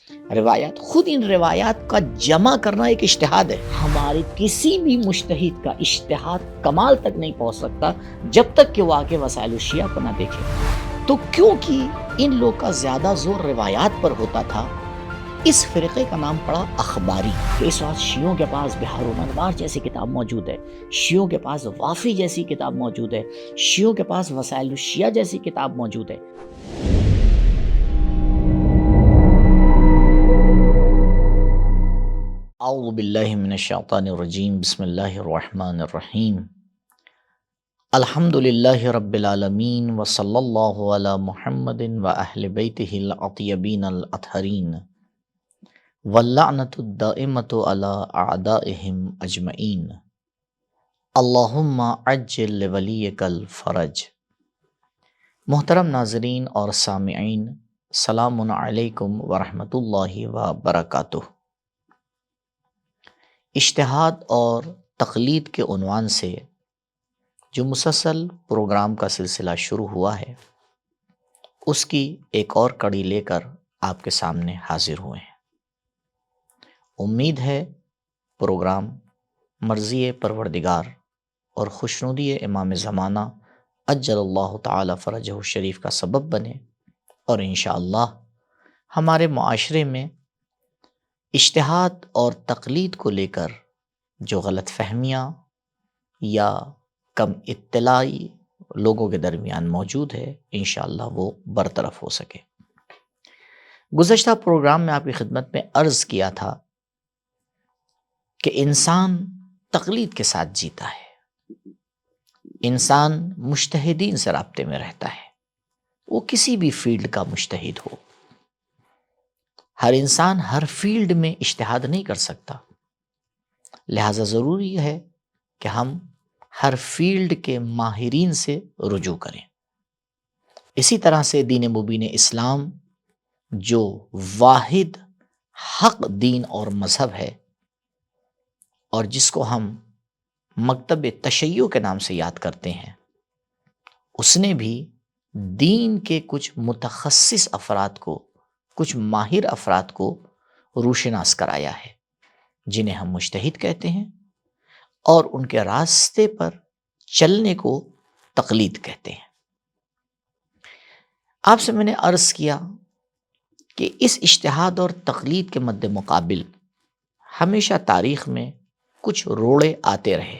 روایات، خود ان روایات کا جمع کرنا ایک اجتہاد ہے. ہمارے کسی بھی مجتہد کا اجتہاد کمال تک نہیں پہنچ سکتا جب تک کہ وہ آ کے وسائل الشیعہ کو نہ دیکھے. تو کیونکہ ان لوگ کا زیادہ زور روایات پر ہوتا تھا، اس فرقے کا نام پڑا اخباری. کہ اس وقت شیعوں کے پاس بحار الانوار جیسی کتاب موجود ہے، شیعوں کے پاس وافی جیسی کتاب موجود ہے، شیعوں کے پاس وسائل الشیعہ جیسی کتاب موجود ہے. اعوذ باللہ من الشیطان الرجیم، بسم اللہ الرحمن الرحیم. الحمد للہ رب العالمین وصلی اللہ علی محمد واہل بیتہ الاطیبین الاطہرین واللعنۃ الدائمۃ علی اعدائہم اجمعین. اللہم عجل لولیک الفرج. محترم ناظرین اور سامعین، السلام علیکم ورحمۃ اللہ وبرکاتہ. اجتہاد اور تقلید کے عنوان سے جو مسلسل پروگرام کا سلسلہ شروع ہوا ہے، اس کی ایک اور کڑی لے کر آپ کے سامنے حاضر ہوئے ہیں. امید ہے پروگرام مرضی پروردگار اور خوشنودی امام زمانہ عجل اللہ تعالی فرجہ شریف کا سبب بنے، اور انشاءاللہ ہمارے معاشرے میں اجتہاد اور تقلید کو لے کر جو غلط فہمیاں یا کم اطلاعی لوگوں کے درمیان موجود ہے، انشاءاللہ وہ برطرف ہو سکے. گزشتہ پروگرام میں آپ کی خدمت میں عرض کیا تھا کہ انسان تقلید کے ساتھ جیتا ہے، انسان مجتہدین سے رابطے میں رہتا ہے، وہ کسی بھی فیلڈ کا مجتہد ہو. ہر انسان ہر فیلڈ میں اجتہاد نہیں کر سکتا، لہٰذا ضروری ہے کہ ہم ہر فیلڈ کے ماہرین سے رجوع کریں. اسی طرح سے دین مبین اسلام جو واحد حق دین اور مذہب ہے، اور جس کو ہم مکتب تشیع کے نام سے یاد کرتے ہیں، اس نے بھی دین کے کچھ متخصص افراد کو، کچھ ماہر افراد کو روشناس کرایا ہے، جنہیں ہم مجتہد کہتے ہیں، اور ان کے راستے پر چلنے کو تقلید کہتے ہیں. آپ سے میں نے عرض کیا کہ اس اجتہاد اور تقلید کے مد مقابل ہمیشہ تاریخ میں کچھ روڑے آتے رہے.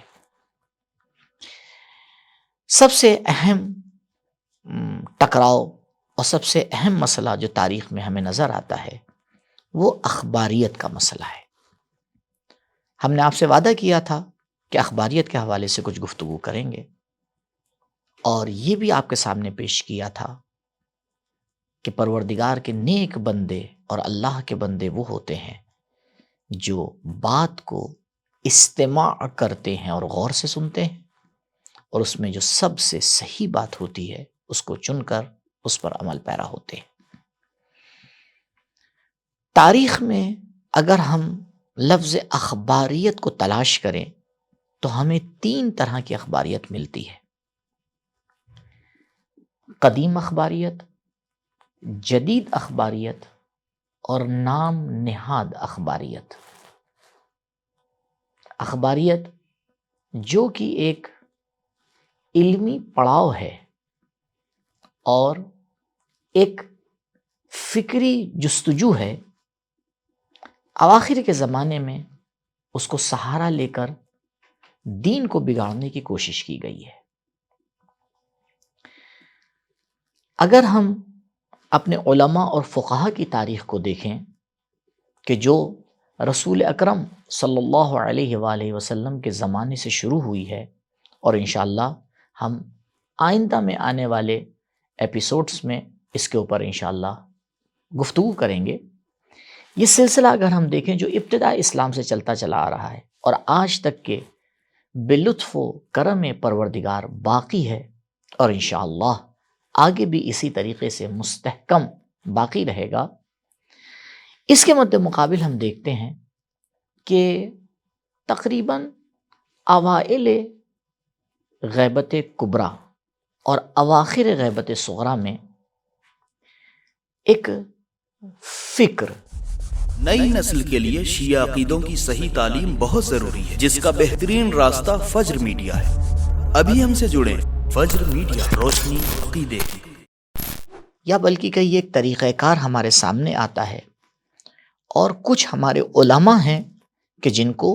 سب سے اہم ٹکراؤ اور سب سے اہم مسئلہ جو تاریخ میں ہمیں نظر آتا ہے، وہ اخباریت کا مسئلہ ہے. ہم نے آپ سے وعدہ کیا تھا کہ اخباریت کے حوالے سے کچھ گفتگو کریں گے، اور یہ بھی آپ کے سامنے پیش کیا تھا کہ پروردگار کے نیک بندے اور اللہ کے بندے وہ ہوتے ہیں جو بات کو استماع کرتے ہیں اور غور سے سنتے ہیں، اور اس میں جو سب سے صحیح بات ہوتی ہے اس کو چن کر اس پر عمل پیرا ہوتے ہیں. تاریخ میں اگر ہم لفظ اخباریت کو تلاش کریں تو ہمیں 3 طرح کی اخباریت ملتی ہے: قدیم اخباریت، جدید اخباریت، اور نام نہاد اخباریت. اخباریت جو کہ ایک علمی پڑاؤ ہے اور ایک فکری جستجو ہے، اواخر کے زمانے میں اس کو سہارا لے کر دین کو بگاڑنے کی کوشش کی گئی ہے. اگر ہم اپنے علماء اور فقہا کی تاریخ کو دیکھیں کہ جو رسول اکرم صلی اللہ علیہ وآلہ وسلم کے زمانے سے شروع ہوئی ہے، اور انشاءاللہ ہم آئندہ میں آنے والے ایپیسوڈز میں اس کے اوپر انشاءاللہ گفتگو کریں گے. یہ سلسلہ اگر ہم دیکھیں جو ابتدا اسلام سے چلتا چلا آ رہا ہے اور آج تک کے بلطف و کرم پروردگار باقی ہے، اور انشاءاللہ آگے بھی اسی طریقے سے مستحکم باقی رہے گا. اس کے مد مقابل ہم دیکھتے ہیں کہ تقریباً اوائل غیبت کبریٰ اور اواخر غیبت صغریٰ میں ایک فکر، نئی نسل کے لیے شیعہ عقیدوں کی صحیح تعلیم بہت ضروری ہے، جس کا بہترین راستہ فجر میڈیا ہے۔ ابھی ہم سے جڑیں، فجر میڈیا، روشنی عقیدے کی۔ یا بلکہ کئی ایک طریقہ کار ہمارے سامنے آتا ہے، اور کچھ ہمارے علماء ہیں کہ جن کو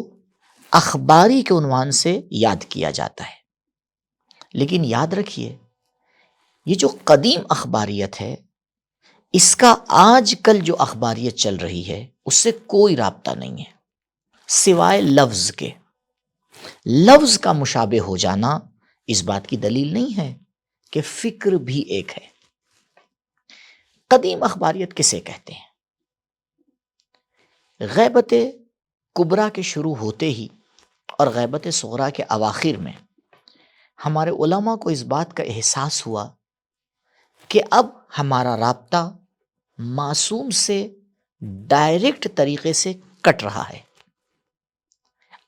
اخباری کے عنوان سے یاد کیا جاتا ہے۔ لیکن یاد رکھیے، یہ جو قدیم اخباریت ہے، اس کا آج کل جو اخباریت چل رہی ہے اس سے کوئی رابطہ نہیں ہے، سوائے لفظ کے۔ لفظ کا مشابہ ہو جانا اس بات کی دلیل نہیں ہے کہ فکر بھی ایک ہے۔ قدیم اخباریت کسے کہتے ہیں؟ غیبت کبریٰ کے شروع ہوتے ہی اور غیبت صغریٰ کے اواخر میں ہمارے علماء کو اس بات کا احساس ہوا کہ اب ہمارا رابطہ معصوم سے ڈائریکٹ طریقے سے کٹ رہا ہے۔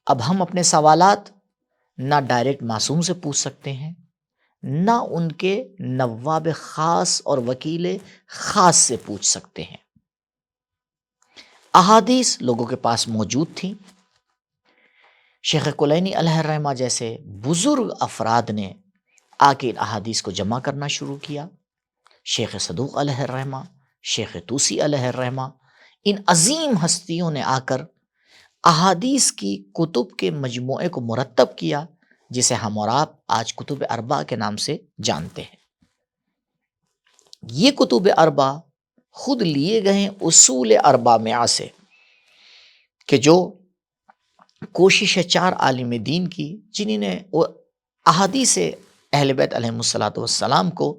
اب ہم اپنے سوالات نہ ڈائریکٹ معصوم سے پوچھ سکتے ہیں، نہ ان کے نواب خاص اور وکیل خاص سے پوچھ سکتے ہیں۔ احادیث لوگوں کے پاس موجود تھیں۔ شیخ کلینی علیہ الرحمہ جیسے بزرگ افراد نے آ کے ان احادیث کو جمع کرنا شروع کیا۔ شیخ صدوق علیہ الرحمہ، شیخ طوسی علیہ الرحمہ، ان عظیم ہستیوں نے آ کر احادیث کی کتب کے مجموعے کو مرتب کیا، جسے ہم اور آپ آج کتب اربع کے نام سے جانتے ہیں۔ یہ کتب اربع خود لیے گئے ہیں اصول اربع میں سے، کہ جو کوشش ہے چار عالم دین کی، جنہوں نے احادیث اہل بیت علیہم الصلوۃ والسلام کو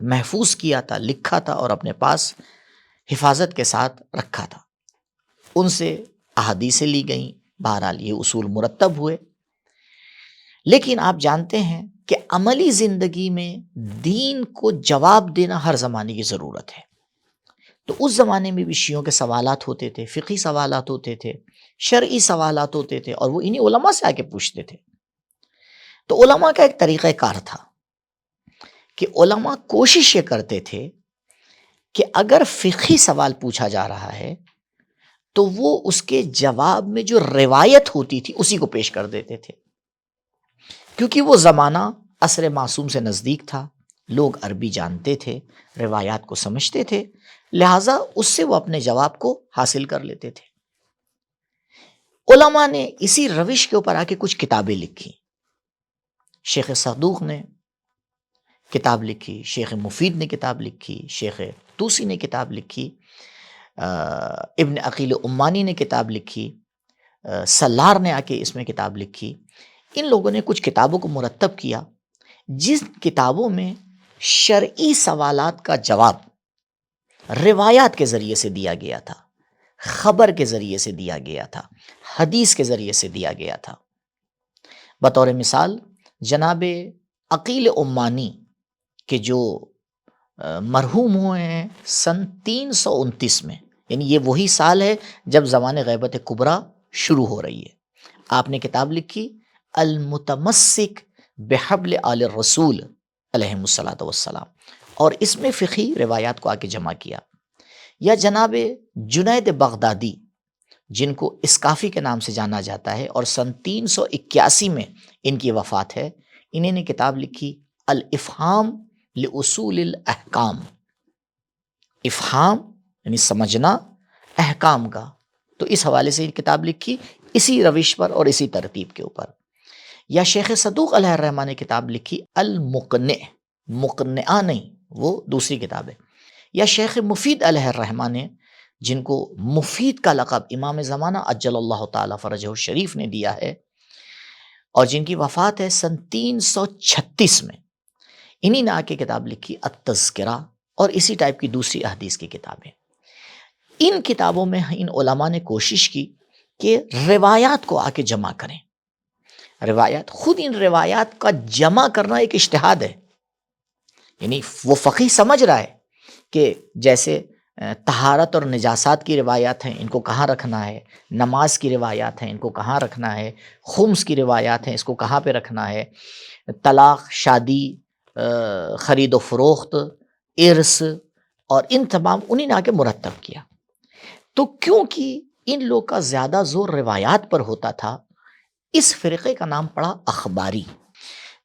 محفوظ کیا تھا، لکھا تھا اور اپنے پاس حفاظت کے ساتھ رکھا تھا۔ ان سے احادیثیں لی گئیں، بہرحال یہ اصول مرتب ہوئے۔ لیکن آپ جانتے ہیں کہ عملی زندگی میں دین کو جواب دینا ہر زمانے کی ضرورت ہے۔ تو اس زمانے میں بھی شیعوں کے سوالات ہوتے تھے، فقہی سوالات ہوتے تھے، شرعی سوالات ہوتے تھے، اور وہ انہی علماء سے آ کے پوچھتے تھے۔ تو علماء کا ایک طریقہ کار تھا کہ علماء کوشش یہ کرتے تھے کہ اگر فقہی سوال پوچھا جا رہا ہے تو وہ اس کے جواب میں جو روایت ہوتی تھی اسی کو پیش کر دیتے تھے، کیونکہ وہ زمانہ عصر معصوم سے نزدیک تھا، لوگ عربی جانتے تھے، روایات کو سمجھتے تھے، لہٰذا اس سے وہ اپنے جواب کو حاصل کر لیتے تھے۔ علماء نے اسی روش کے اوپر آ کے کچھ کتابیں لکھی۔ شیخ صدوق نے کتاب لکھی، شیخ مفید نے کتاب لکھی، شیخ طوسی نے کتاب لکھی، ابن عقیل عمانی نے کتاب لکھی، سلار نے آ کے اس میں کتاب لکھی۔ ان لوگوں نے کچھ کتابوں کو مرتب کیا، جن کتابوں میں شرعی سوالات کا جواب روایات کے ذریعے سے دیا گیا تھا، خبر کے ذریعے سے دیا گیا تھا، حدیث کے ذریعے سے دیا گیا تھا۔ بطور مثال جناب عقیل عمانی کہ جو مرحوم ہوئے ہیں سن 329 میں، یعنی یہ وہی سال ہے جب زمان غیبت کبریٰ شروع ہو رہی ہے۔ آپ نے کتاب لکھی المتمسک بحبل آل الرسول علیہم الصلوۃ والسلام، اور اس میں فقہی روایات کو آ کے جمع کیا۔ یا جناب جنید بغدادی، جن کو اسکافی کے نام سے جانا جاتا ہے، اور سن 381 میں ان کی وفات ہے، انہیں نے کتاب لکھی الافہام لأصول الاحکام۔ افہام یعنی سمجھنا احکام کا، تو اس حوالے سے کتاب لکھی اسی روش پر اور اسی ترتیب کے اوپر۔ یا شیخ صدوق علیہ الرحمہ نے کتاب لکھی المقنع، مقنعہ نہیں، وہ دوسری کتاب ہے۔ یا شیخ مفید علیہ الرحمہ نے، جن کو مفید کا لقب امام زمانہ عجل اللہ تعالی فرجہ الشریف نے دیا ہے، اور جن کی وفات ہے سن 336 میں، انہی نے آ کے کتاب لکھی التذکرہ، اور اسی ٹائپ کی دوسری احادیث کی کتابیں۔ ان کتابوں میں ان علماء نے کوشش کی کہ روایات کو آ کے جمع کریں۔ روایات، خود ان روایات کا جمع کرنا ایک اجتہاد ہے، یعنی وہ فقیہ سمجھ رہا ہے کہ جیسے طہارت اور نجاسات کی روایات ہیں، ان کو کہاں رکھنا ہے، نماز کی روایات ہیں، ان کو کہاں رکھنا ہے، خمس کی روایات ہیں، اس کو کہاں پہ رکھنا ہے، طلاق، شادی، خرید و فروخت، ارث، اور ان تمام انہی نے آ کے مرتب کیا۔ تو کیونکہ ان لوگ کا زیادہ زور روایات پر ہوتا تھا، اس فرقے کا نام پڑا اخباری۔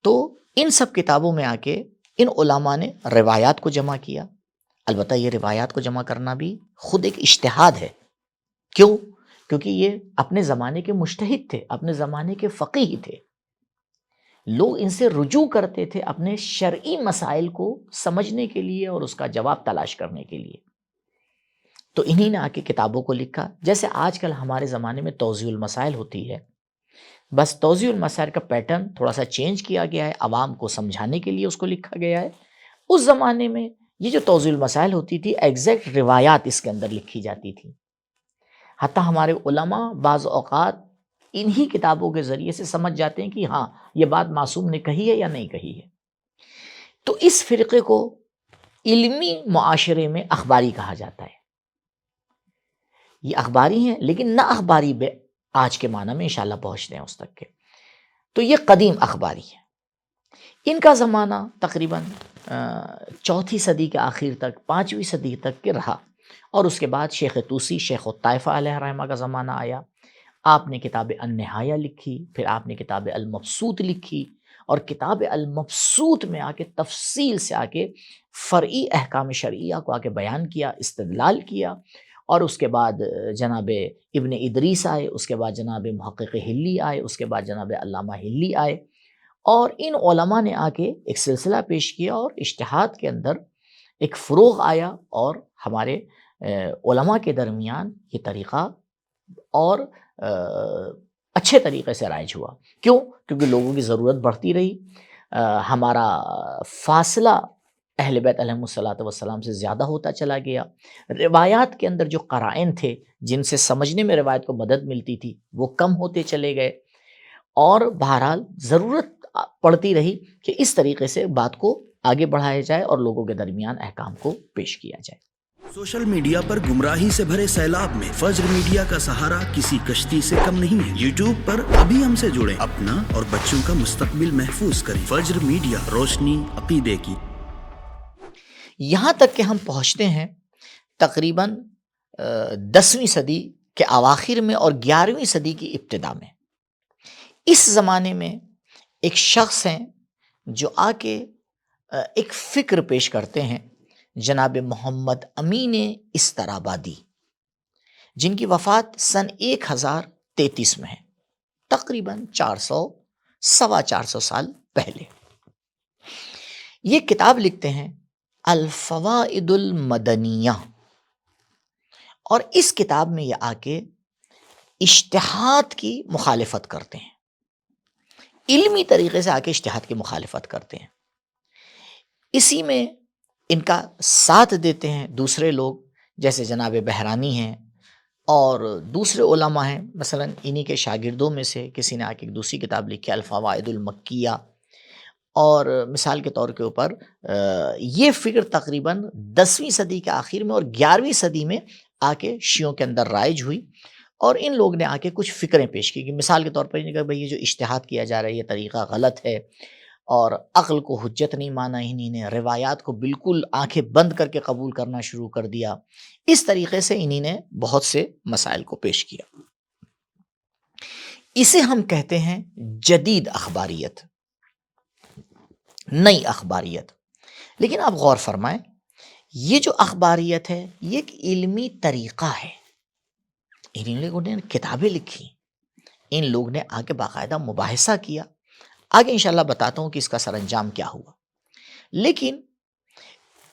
تو ان سب کتابوں میں آ کے ان علماء نے روایات کو جمع کیا۔ البتہ یہ روایات کو جمع کرنا بھی خود ایک اجتہاد ہے۔ کیوں؟ کیونکہ یہ اپنے زمانے کے مجتہد تھے، اپنے زمانے کے فقیہ تھے، لوگ ان سے رجوع کرتے تھے اپنے شرعی مسائل کو سمجھنے کے لیے اور اس کا جواب تلاش کرنے کے لیے۔ تو انہی نے آ کے کتابوں کو لکھا، جیسے آج کل ہمارے زمانے میں توضیح المسائل ہوتی ہے، بس توضیح المسائل کا پیٹرن تھوڑا سا چینج کیا گیا ہے، عوام کو سمجھانے کے لیے اس کو لکھا گیا ہے۔ اس زمانے میں یہ جو توضیح المسائل ہوتی تھی، ایگزیکٹ روایات اس کے اندر لکھی جاتی تھی۔ حتیٰ ہمارے علماء بعض اوقات انہی کتابوں کے ذریعے سے سمجھ جاتے ہیں کہ ہاں یہ بات معصوم نے کہی ہے یا نہیں کہی ہے۔ تو اس فرقے کو علمی معاشرے میں اخباری کہا جاتا ہے۔ یہ اخباری ہیں، لیکن نہ اخباری بے آج کے معنی میں انشاءاللہ پہنچتے ہیں اس تک کے۔ تو یہ قدیم اخباری ہے۔ ان کا زمانہ تقریباً چوتھی صدی کے آخر تک، 5ویں صدی تک کے رہا، اور اس کے بعد شیخ طوسی، شیخ الطائفہ علیہ رحمہ کا زمانہ آیا۔ آپ نے کتاب النہایہ لکھی، پھر آپ نے کتاب المبسوط لکھی، اور کتاب المبسوط میں آ کے تفصیل سے آ کے فرعی احکام شرعیہ کو آ کے بیان کیا، استدلال کیا۔ اور اس کے بعد جناب ابن ادریس آئے، اس کے بعد جناب محقق حلی آئے، اس کے بعد جناب علامہ حلی آئے، اور ان علماء نے آ کے ایک سلسلہ پیش کیا، اور اجتہاد کے اندر ایک فروغ آیا، اور ہمارے علماء کے درمیان یہ طریقہ اور اچھے طریقے سے رائج ہوا۔ کیوں؟ کیونکہ لوگوں کی ضرورت بڑھتی رہی، ہمارا فاصلہ اہل بیت علیہم الصلوۃ والسلام سے زیادہ ہوتا چلا گیا، روایات کے اندر جو قرائن تھے جن سے سمجھنے میں روایت کو مدد ملتی تھی وہ کم ہوتے چلے گئے، اور بہرحال ضرورت پڑتی رہی کہ اس طریقے سے بات کو آگے بڑھایا جائے اور لوگوں کے درمیان احکام کو پیش کیا جائے۔ سوشل میڈیا پر گمراہی سے بھرے سیلاب میں فجر میڈیا کا سہارا کسی کشتی سے کم نہیں ہے۔ یوٹیوب پر ابھی ہم سے جڑیں، اپنا اور بچوں کا مستقبل محفوظ کریں۔ فجر میڈیا، روشنی عقیدے کی۔ یہاں تک کہ ہم پہنچتے ہیں تقریباً 10ویں صدی کے اواخر میں اور 11ویں صدی کی ابتدا میں۔ اس زمانے میں ایک شخص ہیں جو آ کے ایک فکر پیش کرتے ہیں، جناب محمد امین استرابادی، جن کی وفات سن 1033 میں ہے، تقریباً 400 سال پہلے۔ یہ کتاب لکھتے ہیں الفوائد المدنیہ، اور اس کتاب میں یہ آ کے اجتہاد کی مخالفت کرتے ہیں، علمی طریقے سے آ کے اجتہاد کی مخالفت کرتے ہیں۔ اسی میں ان کا ساتھ دیتے ہیں دوسرے لوگ، جیسے جناب بہرانی ہیں اور دوسرے علماء ہیں۔ مثلا انہی کے شاگردوں میں سے کسی نے آ کے ایک دوسری کتاب لکھی الفوائد المکیہ، اور مثال کے طور کے اوپر یہ فکر تقریباً 10ویں صدی کے آخر میں اور 11ویں صدی میں آ کے شیعوں کے اندر رائج ہوئی، اور ان لوگ نے آ کے کچھ فکریں پیش کی کہ مثال کے طور پر انہوں نے کہا بھئی یہ جو اجتہاد کیا جا رہا ہے یہ طریقہ غلط ہے، اور عقل کو حجت نہیں مانا انہی نے، روایات کو بالکل آنکھیں بند کر کے قبول کرنا شروع کر دیا۔ اس طریقے سے انہی نے بہت سے مسائل کو پیش کیا۔ اسے ہم کہتے ہیں جدید اخباریت، نئی اخباریت۔ لیکن آپ غور فرمائیں، یہ جو اخباریت ہے یہ ایک علمی طریقہ ہے۔ ان لوگوں نے کتابیں لکھی، ان لوگ نے آگے باقاعدہ مباحثہ کیا، آگے انشاءاللہ بتاتا ہوں کہ اس کا سر انجام کیا ہوا۔ لیکن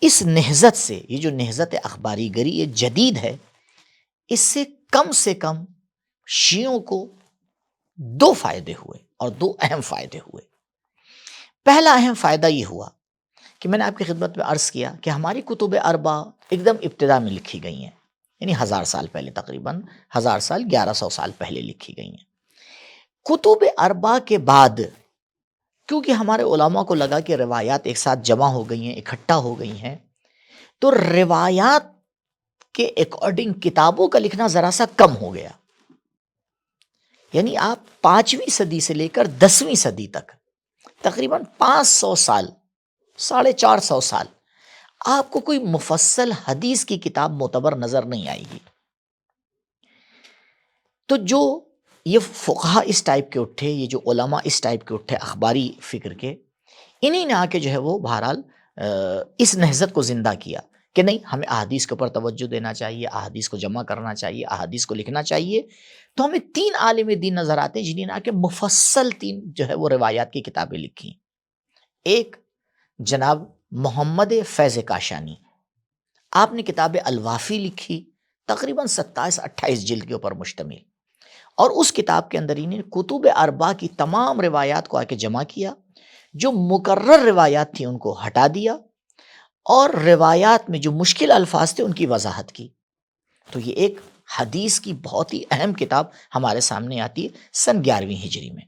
اس نہضت سے، یہ جو نہضت اخباری گری یہ جدید ہے، اس سے کم شیعوں کو 2 فائدے ہوئے، اور 2 اہم فائدے ہوئے۔ پہلا اہم فائدہ یہ ہوا کہ میں نے آپ کی خدمت میں عرض کیا کہ ہماری کتب اربع ایک دم ابتدا میں لکھی گئی ہیں، یعنی 1000 سال پہلے، تقریباً 1000 سال 1100 سال پہلے لکھی گئی ہیں۔ کتب اربع کے بعد کیونکہ ہمارے علماء کو لگا کہ روایات ایک ساتھ جمع ہو گئی ہیں، اکٹھا ہو گئی ہیں، تو روایات کے اکارڈنگ کتابوں کا لکھنا ذرا سا کم ہو گیا۔ یعنی آپ 5ویں صدی سے لے کر 10ویں صدی تک تقریباً 500 سال، 450 سال آپ کو کوئی مفصل حدیث کی کتاب معتبر نظر نہیں آئے گی۔ تو جو یہ فقہا اس ٹائپ کے اٹھے، یہ جو علماء اس ٹائپ کے اٹھے اخباری فکر کے، انہی نے آ کے جو ہے وہ بہرحال اس نہضت کو زندہ کیا کہ نہیں، ہمیں احادیث کے اوپر توجہ دینا چاہیے، احادیث کو جمع کرنا چاہیے، احادیث کو لکھنا چاہیے. تو ہمیں 3 عالم دین نظر آتے ہیں جنہوں نے آ کے مفصل 3 جو ہے وہ روایات کی کتابیں لکھی. ایک جناب محمد فیض کاشانی، آپ نے کتاب الوافی لکھی، تقریباً 27-28 جلد کے اوپر مشتمل، اور اس کتاب کے اندر انہیں کتب اربع کی تمام روایات کو آ کے جمع کیا، جو مکرر روایات تھیں ان کو ہٹا دیا، اور روایات میں جو مشکل الفاظ تھے ان کی وضاحت کی. تو یہ ایک حدیث کی بہت ہی اہم کتاب ہمارے سامنے آتی ہے سن 11ویں ہجری میں.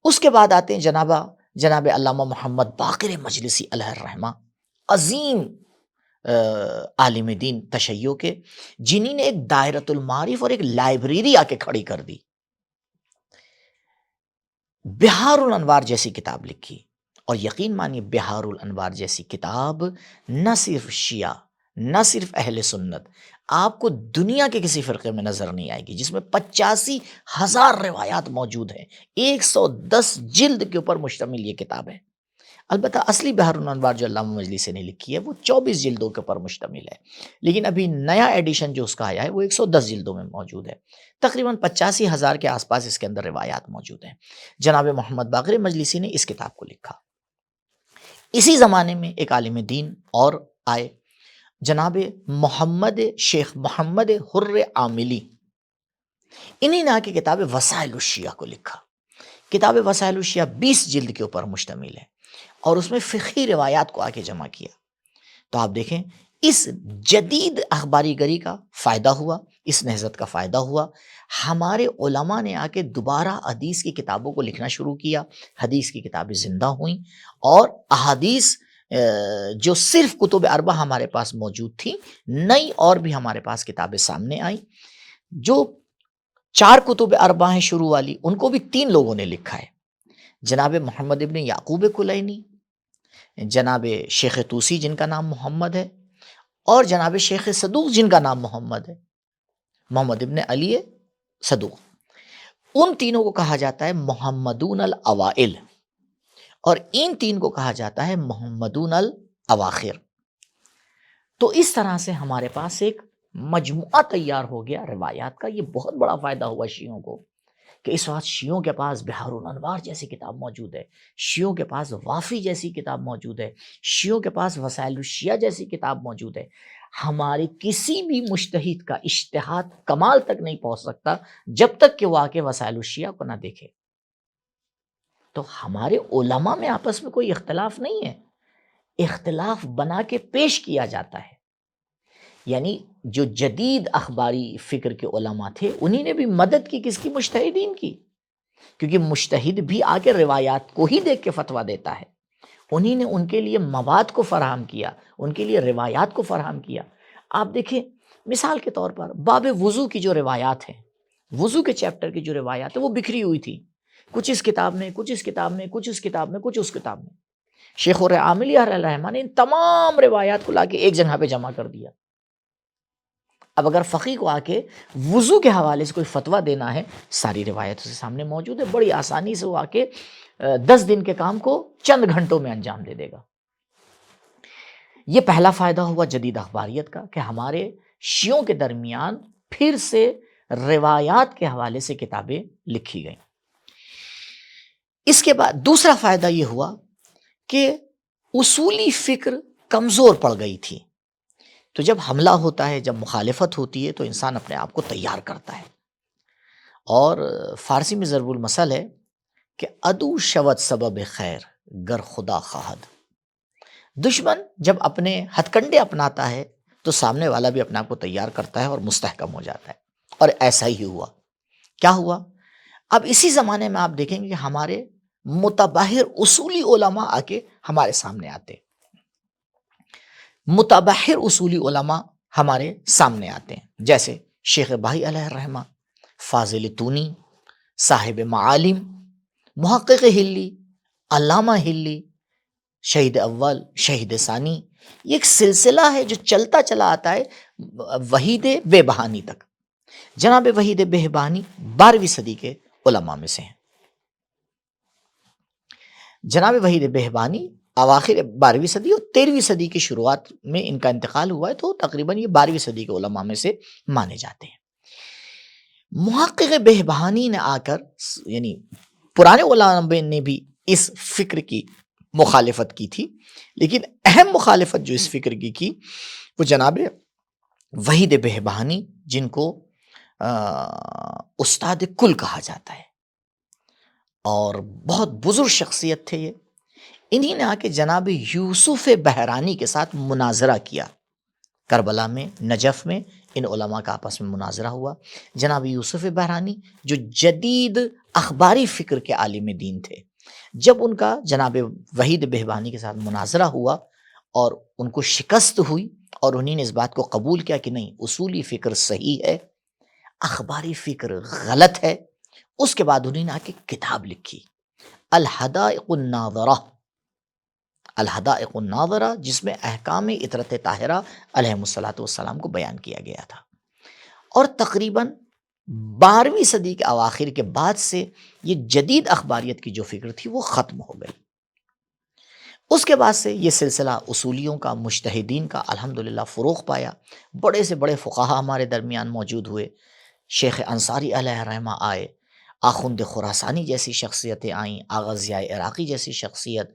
اس کے بعد آتے ہیں جناب علامہ محمد باقر مجلسی علیہ الرحمہ، عظیم عالم دین تشیع کے، جنہی نے ایک دائرۃ المعارف اور ایک لائبریری آ کے کھڑی کر دی. بہار الانوار جیسی کتاب لکھی، اور یقین مانیے بہار الانوار جیسی کتاب نہ صرف شیعہ، نہ صرف اہل سنت، آپ کو دنیا کے کسی فرقے میں نظر نہیں آئے گی، جس میں 85,000 روایات موجود ہیں. 110 جلد کے اوپر مشتمل یہ کتاب ہے. البتہ اصلی بہار الانوار جو علامہ مجلسی نے لکھی ہے وہ 24 جلدوں کے اوپر مشتمل ہے، لیکن ابھی نیا ایڈیشن جو اس کا آیا ہے وہ 110 جلدوں میں موجود ہے. تقریباً 85,000 کے آس پاس اس کے اندر روایات موجود ہیں. جناب محمد باقر مجلسی نے اس کتاب کو لکھا. اسی زمانے میں ایک عالم دین اور آئے، جناب شیخ محمد حر عاملی، انہی نے آ کے کتاب وسائل الشیعہ کو لکھا. کتاب وسائل الشیعہ 20 جلد کے اوپر مشتمل ہے، اور اس میں فقہی روایات کو آ کے جمع کیا. تو آپ دیکھیں اس جدید اخباری گری کا فائدہ ہوا، اس نہضت کا فائدہ ہوا. ہمارے علماء نے آ کے دوبارہ حدیث کی کتابوں کو لکھنا شروع کیا، حدیث کی کتابیں زندہ ہوئیں، اور احادیث جو صرف کتب اربع ہمارے پاس موجود تھیں، نئی اور بھی ہمارے پاس کتابیں سامنے آئیں. جو 4 کتب اربع ہیں شروع والی، ان کو بھی 3 لوگوں نے لکھا ہے، جناب محمد ابن یعقوب کلینی، جناب شیخ طوسی جن کا نام محمد ہے، اور جناب شیخ صدوق جن کا نام محمد ہے، محمد ابن علی صدوق. ان تینوں کو کہا جاتا ہے محمدون الاوائل، اور ان 3 کو کہا جاتا ہے محمدون الاواخر. تو اس طرح سے ہمارے پاس ایک مجموعہ تیار ہو گیا روایات کا. یہ بہت بڑا فائدہ ہوا شیعوں کو کہ اس وقت شیعوں کے پاس بہار الانوار جیسی کتاب موجود ہے، شیعوں کے پاس وافی جیسی کتاب موجود ہے، شیعوں کے پاس وسائل الشیعہ جیسی کتاب موجود ہے. ہمارے کسی بھی مجتہد کا اجتہاد کمال تک نہیں پہنچ سکتا جب تک کہ وہ آ کے وسائل الشیعہ کو نہ دیکھے. تو ہمارے علماء میں آپس میں کوئی اختلاف نہیں ہے، اختلاف بنا کے پیش کیا جاتا ہے. یعنی جو جدید اخباری فکر کے علماء تھے، انہی نے بھی مدد کی کس کی؟ مجتہدین کی، کیونکہ مجتہد بھی آ کے روایات کو ہی دیکھ کے فتویٰ دیتا ہے. انہی نے ان کے لیے مواد کو فراہم کیا، ان کے لیے روایات کو فراہم کیا. آپ دیکھیں مثال کے طور پر باب وضو کی جو روایات ہیں، وضو کے چیپٹر کی جو روایات ہیں وہ بکھری ہوئی تھی، کچھ اس کتاب میں، کچھ اس کتاب میں، کچھ اس کتاب میں، کچھ اس کتاب میں. شیخ عاملی علیہ الرحمہ نے ان تمام روایات کو لا کے ایک جگہ پہ جمع کر دیا. اب اگر فقیہ کو آ کے وضو کے حوالے سے کوئی فتویٰ دینا ہے، ساری روایت اس کے سامنے موجود ہے، بڑی آسانی سے وہ آ کے 10 دن کے کام کو چند گھنٹوں میں انجام دے دے گا. یہ پہلا فائدہ ہوا جدید اخباریت کا کہ ہمارے شیعوں کے درمیان پھر سے روایات کے حوالے سے کتابیں لکھی گئیں. اس کے بعد دوسرا فائدہ یہ ہوا کہ اصولی فکر کمزور پڑ گئی تھی. تو جب حملہ ہوتا ہے، جب مخالفت ہوتی ہے، تو انسان اپنے آپ کو تیار کرتا ہے. اور فارسی میں ضرب المثل ہے کہ عدو شود سبب خیر گر خدا خواہد. دشمن جب اپنے ہتھ کنڈے اپناتا ہے تو سامنے والا بھی اپنے آپ کو تیار کرتا ہے اور مستحکم ہو جاتا ہے. اور ایسا ہی ہوا. کیا ہوا؟ اب اسی زمانے میں آپ دیکھیں گے کہ ہمارے متبحر اصولی علماء آ کے ہمارے سامنے آتے، متبحر اصولی علماء ہمارے سامنے آتے ہیں، جیسے شیخ بہائی علیہ الرحمہ، فاضل تونی، صاحب معالم، محقق ہلی، علامہ ہلی، شہید اول، شہید ثانی. یہ ایک سلسلہ ہے جو چلتا چلا آتا ہے وحید بے بہانی تک. جناب وحید بہبہانی 12ویں صدی کے علماء میں سے ہیں۔ جناب وحید بہبہانی اواخر 12ویں صدی اور 13ویں صدی کی شروعات میں ان کا انتقال ہوا ہے، تو تقریباً یہ 12ویں صدی کے علماء میں سے مانے جاتے ہیں۔ محقق بہبہانی نے آ کر، یعنی پرانے علماء نے بھی اس فکر کی مخالفت کی تھی، لیکن اہم مخالفت جو اس فکر کی وہ جناب وحید بہبہانی، جن کو استاد کل کہا جاتا ہے اور بہت بزرگ شخصیت تھے یہ، انہی نے آ کے جناب یوسف بحرانی کے ساتھ مناظرہ کیا۔ کربلا میں، نجف میں ان علماء کا آپس میں مناظرہ ہوا۔ جناب یوسف بحرانی جو جدید اخباری فکر کے عالم دین تھے، جب ان کا جناب وحید بہبہانی کے ساتھ مناظرہ ہوا اور ان کو شکست ہوئی اور انہوں نے اس بات کو قبول کیا کہ نہیں، اصولی فکر صحیح ہے، اخباری فکر غلط ہے، اس کے بعد انہوں نے آ کے کتاب لکھی الحدائق الناظرہ، الحدائق الناظرہ، جس میں احکام عطرت طاہرہ علیہ الصلاۃ والسلام کو بیان کیا گیا تھا۔ اور تقریباً 12ویں صدی کے اواخر کے بعد سے یہ جدید اخباریت کی جو فکر تھی وہ ختم ہو گئی۔ اس کے بعد سے یہ سلسلہ اصولیوں کا، مجتہدین کا الحمدللہ فروغ پایا۔ بڑے سے بڑے فقہا ہمارے درمیان موجود ہوئے۔ شیخ انصاری علیہ رحمہ آئے، آخوند خراسانی جیسی شخصیتیں آئیں، آغا ضیاء عراقی جیسی شخصیت،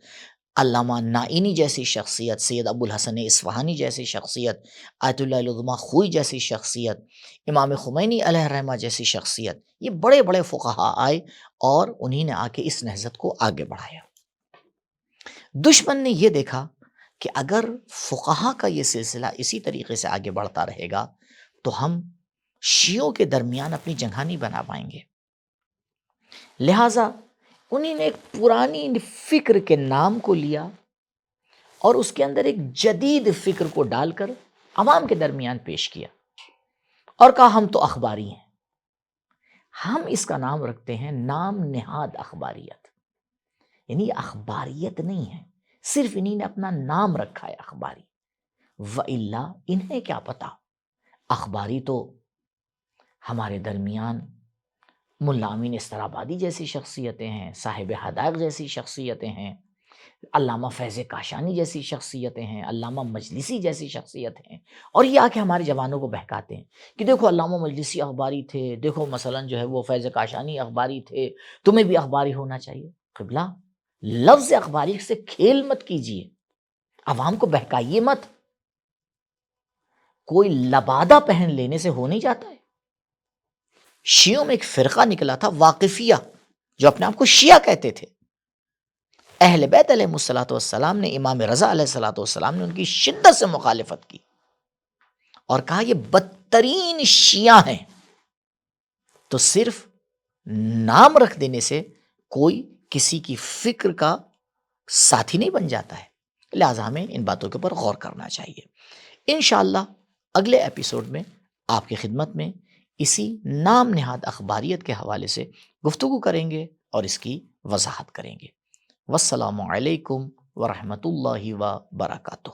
علامہ نائینی جیسی شخصیت، سید ابو الحسن اصفہانی جیسی شخصیت، آیت اللہ العظمیٰ خوئی جیسی شخصیت، امام خمینی علیہ رحمہ جیسی شخصیت، یہ بڑے بڑے فقہا آئے اور انہی نے آ کے اس نہضت کو آگے بڑھایا۔ دشمن نے یہ دیکھا کہ اگر فقہا کا یہ سلسلہ اسی طریقے سے آگے بڑھتا رہے گا تو ہم شیعوں کے درمیان اپنی جگہ نہیں بنا پائیں گے، لہٰذا انہی نے ایک پرانی فکر کے نام کو لیا اور اس کے اندر ایک جدید فکر کو ڈال کر عوام کے درمیان پیش کیا اور کہا ہم تو اخباری ہیں، ہم اس کا نام رکھتے ہیں نام نہاد اخباریت۔ یعنی یہ اخباریت نہیں ہے، صرف انہی نے اپنا نام رکھا ہے اخباری، وَإِلَّا انہیں کیا پتا، اخباری تو ہمارے درمیان ملا امین استرابادی جیسی شخصیتیں ہیں، صاحب حدائق جیسی شخصیتیں ہیں، علامہ فیض کاشانی جیسی شخصیتیں ہیں، علامہ مجلسی جیسی شخصیتیں ہیں، اور یہ آ کے ہمارے جوانوں کو بہکاتے ہیں کہ دیکھو علامہ مجلسی اخباری تھے، دیکھو مثلاً جو ہے وہ فیض کاشانی اخباری تھے، تمہیں بھی اخباری ہونا چاہیے۔ قبلہ، لفظ اخباری سے کھیل مت کیجیے، عوام کو بہکائیے مت۔ کوئی لبادہ پہن لینے سے ہو نہیں جاتا ہے۔ شیعوں میں ایک فرقہ نکلا تھا واقفیہ، جو اپنے آپ کو شیعہ کہتے تھے۔ اہل بیت علیہ الصلوۃ والسلام نے، امام رضا علیہ الصلوۃ والسلام نے ان کی شدت سے مخالفت کی اور کہا یہ بدترین شیعہ ہیں۔ تو صرف نام رکھ دینے سے کوئی کسی کی فکر کا ساتھی نہیں بن جاتا ہے، لہٰذا ہمیں ان باتوں کے اوپر غور کرنا چاہیے۔ انشاءاللہ اگلے ایپیسوڈ میں آپ کی خدمت میں اسی نام نہاد اخباریت کے حوالے سے گفتگو کریں گے اور اس کی وضاحت کریں گے۔ والسلام علیکم ورحمۃ اللہ وبرکاتہ۔